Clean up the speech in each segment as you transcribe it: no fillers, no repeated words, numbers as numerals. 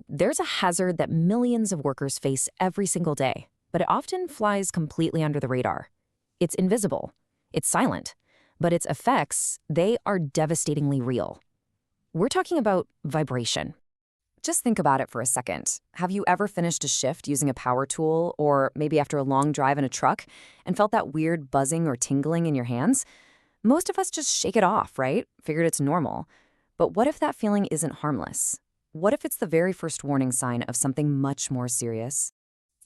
There's a hazard that millions of workers face every single day, but it often flies completely under the radar. It's invisible. It's silent. But its effects, they are devastatingly real. We're talking about vibration. Just think about it for a second. Have you ever finished a shift using a power tool, or maybe after a long drive in a truck, and felt that weird buzzing or tingling in your hands? Most of us just shake it off, right? Figured it's normal. But what if that feeling isn't harmless? What if it's the very first warning sign of something much more serious?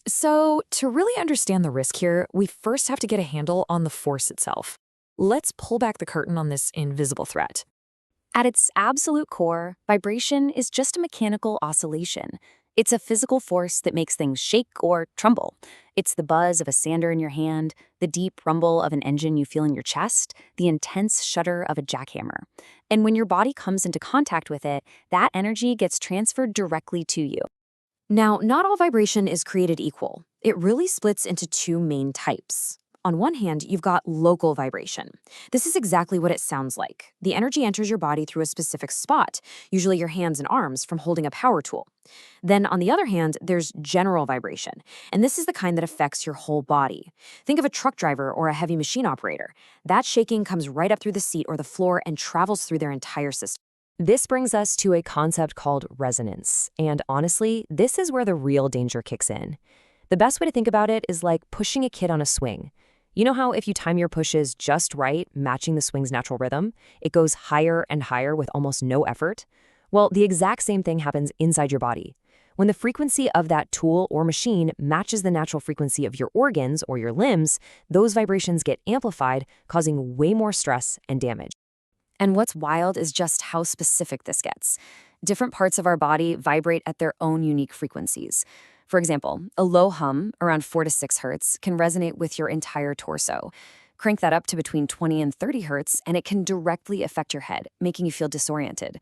So, to really understand the risk here, we first have to get a handle on the force itself. Let's pull back the curtain on this invisible threat. At its absolute core, vibration is just a mechanical oscillation. It's a physical force that makes things shake or tremble. It's the buzz of a sander in your hand, the deep rumble of an engine you feel in your chest, the intense shudder of a jackhammer. And when your body comes into contact with it, that energy gets transferred directly to you. Now, not all vibration is created equal. It really splits into two main types. On one hand, you've got local vibration. This is exactly what it sounds like. The energy enters your body through a specific spot, usually your hands and arms from holding a power tool. Then, on the other hand, there's general vibration, and this is the kind that affects your whole body. Think of a truck driver or a heavy machine operator. That shaking comes right up through the seat or the floor and travels through their entire system. This brings us to a concept called resonance, and honestly, this is where the real danger kicks in. The best way to think about it is like pushing a kid on a swing. You know how if you time your pushes just right, matching the swing's natural rhythm, it goes higher and higher with almost no effort? Well, the exact same thing happens inside your body. When the frequency of that tool or machine matches the natural frequency of your organs or your limbs, those vibrations get amplified, causing way more stress and damage. And what's wild is just how specific this gets. Different parts of our body vibrate at their own unique frequencies. For example, a low hum, around 4 to 6 hertz, can resonate with your entire torso. Crank that up to between 20 and 30 hertz, and it can directly affect your head, making you feel disoriented.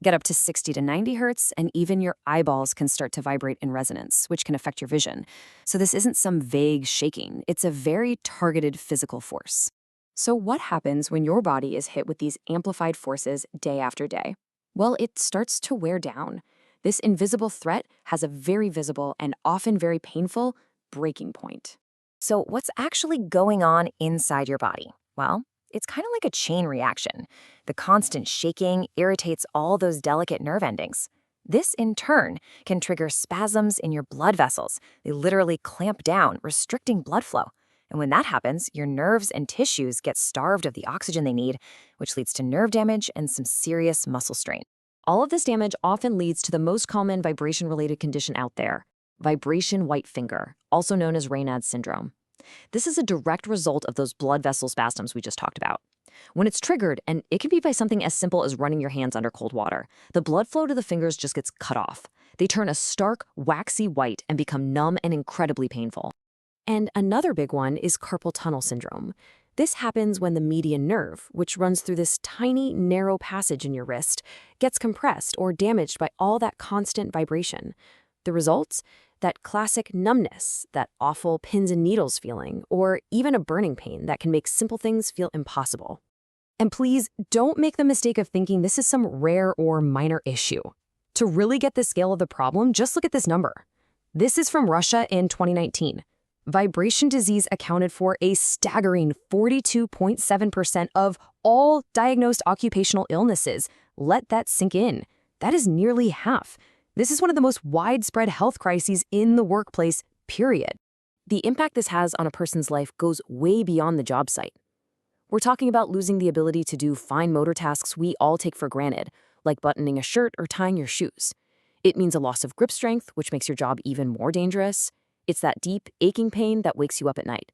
Get up to 60 to 90 hertz, and even your eyeballs can start to vibrate in resonance, which can affect your vision. So this isn't some vague shaking. It's a very targeted physical force. So what happens when your body is hit with these amplified forces day after day? Well, it starts to wear down. This invisible threat has a very visible and often very painful breaking point. So what's actually going on inside your body? Well, it's kind of like a chain reaction. The constant shaking irritates all those delicate nerve endings. This, in turn, can trigger spasms in your blood vessels. They literally clamp down, restricting blood flow. And when that happens, your nerves and tissues get starved of the oxygen they need, which leads to nerve damage and some serious muscle strain. All of this damage often leads to the most common vibration-related condition out there, vibration white finger, also known as Raynaud's syndrome. This is a direct result of those blood vessel spasms we just talked about. When it's triggered, and it can be by something as simple as running your hands under cold water, the blood flow to the fingers just gets cut off. They turn a stark, waxy white and become numb and incredibly painful. And another big one is carpal tunnel syndrome. This happens when the median nerve, which runs through this tiny, narrow passage in your wrist, gets compressed or damaged by all that constant vibration. The results? That classic numbness, that awful pins and needles feeling, or even a burning pain that can make simple things feel impossible. And please, don't make the mistake of thinking this is some rare or minor issue. To really get the scale of the problem, just look at this number. This is from Russia in 2019. Vibration disease accounted for a staggering 42.7% of all diagnosed occupational illnesses. Let that sink in. That is nearly half. This is one of the most widespread health crises in the workplace, period. The impact this has on a person's life goes way beyond the job site. We're talking about losing the ability to do fine motor tasks we all take for granted, like buttoning a shirt or tying your shoes. It means a loss of grip strength, which makes your job even more dangerous. It's that deep, aching pain that wakes you up at night.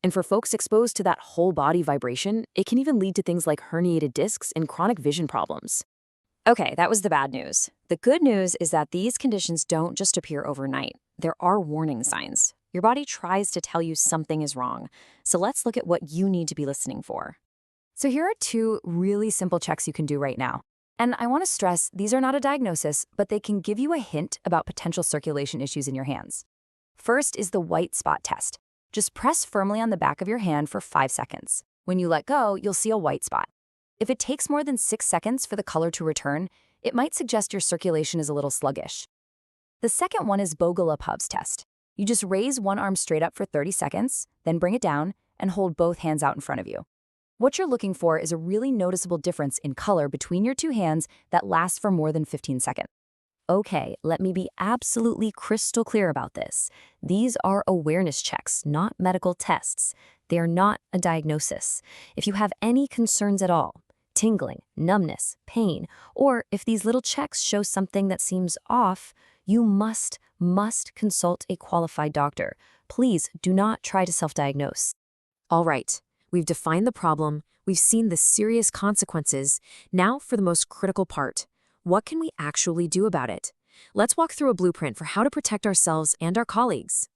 And for folks exposed to that whole body vibration, it can even lead to things like herniated discs and chronic vision problems. Okay, that was the bad news. The good news is that these conditions don't just appear overnight. There are warning signs. Your body tries to tell you something is wrong. So let's look at what you need to be listening for. So here are 2 really simple checks you can do right now. And I want to stress, these are not a diagnosis, but they can give you a hint about potential circulation issues in your hands. First is the white spot test. Just press firmly on the back of your hand for 5 seconds. When you let go, you'll see a white spot. If it takes more than 6 seconds for the color to return, it might suggest your circulation is a little sluggish. The second one is Bogle-Pub's test. You just raise one arm straight up for 30 seconds, then bring it down and hold both hands out in front of you. What you're looking for is a really noticeable difference in color between your two hands that lasts for more than 15 seconds. Okay, let me be absolutely crystal clear about this. These are awareness checks, not medical tests. They are not a diagnosis. If you have any concerns at all, tingling, numbness, pain, or if these little checks show something that seems off, you must consult a qualified doctor. Please do not try to self-diagnose. All right, we've defined the problem, we've seen the serious consequences. Now for the most critical part. What can we actually do about it? Let's walk through a blueprint for how to protect ourselves and our colleagues.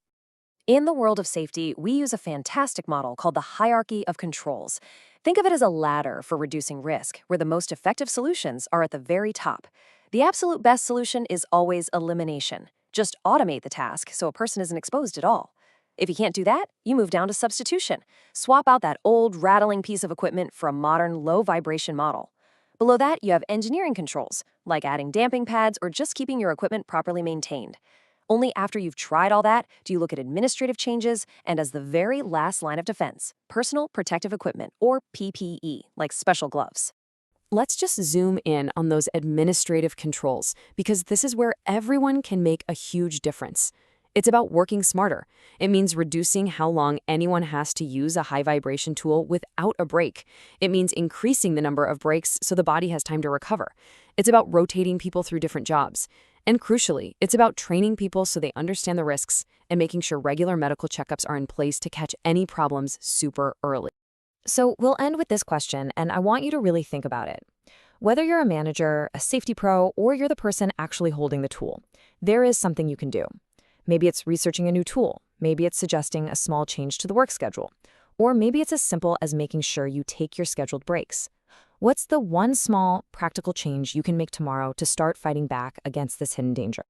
In the world of safety, we use a fantastic model called the hierarchy of controls. Think of it as a ladder for reducing risk, where the most effective solutions are at the very top. The absolute best solution is always elimination. Just automate the task so a person isn't exposed at all. If you can't do that, you move down to substitution. Swap out that old, rattling piece of equipment for a modern, low-vibration model. Below that, you have engineering controls, like adding damping pads or just keeping your equipment properly maintained. Only after you've tried all that do you look at administrative changes and, as the very last line of defense, personal protective equipment, or PPE, like special gloves. Let's just zoom in on those administrative controls, because this is where everyone can make a huge difference. It's about working smarter. It means reducing how long anyone has to use a high-vibration tool without a break. It means increasing the number of breaks so the body has time to recover. It's about rotating people through different jobs. And crucially, it's about training people so they understand the risks and making sure regular medical checkups are in place to catch any problems super early. So we'll end with this question, and I want you to really think about it. Whether you're a manager, a safety pro, or you're the person actually holding the tool, there is something you can do. Maybe it's researching a new tool. Maybe it's suggesting a small change to the work schedule. Or maybe it's as simple as making sure you take your scheduled breaks. What's the one small, practical change you can make tomorrow to start fighting back against this hidden danger?